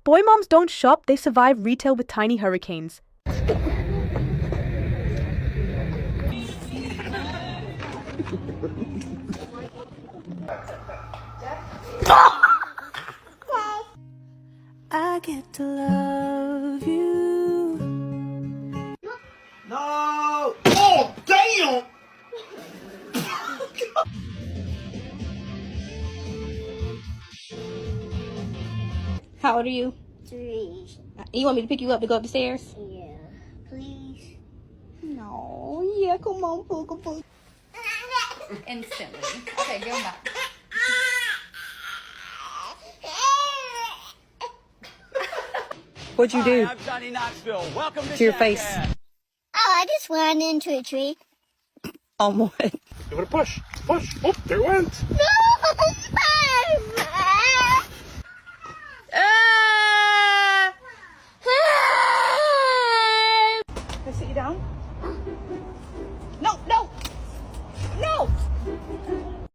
Boy moms don't shop, they survive retail with tiny hurricanes. I get to love you. No! Oh, damn! How old are you? 3. You want me to pick you up to go up the stairs? Yeah. Please. No. Yeah, come on, Booga. Instantly. Okay, give him back. What'd you do Hi, I'm Johnny Knoxville. Welcome to your face? Jackass. Oh, I just ran into a tree. On what? You want to push? Push. Oh, there it went. No! Can I sit you down? No, no.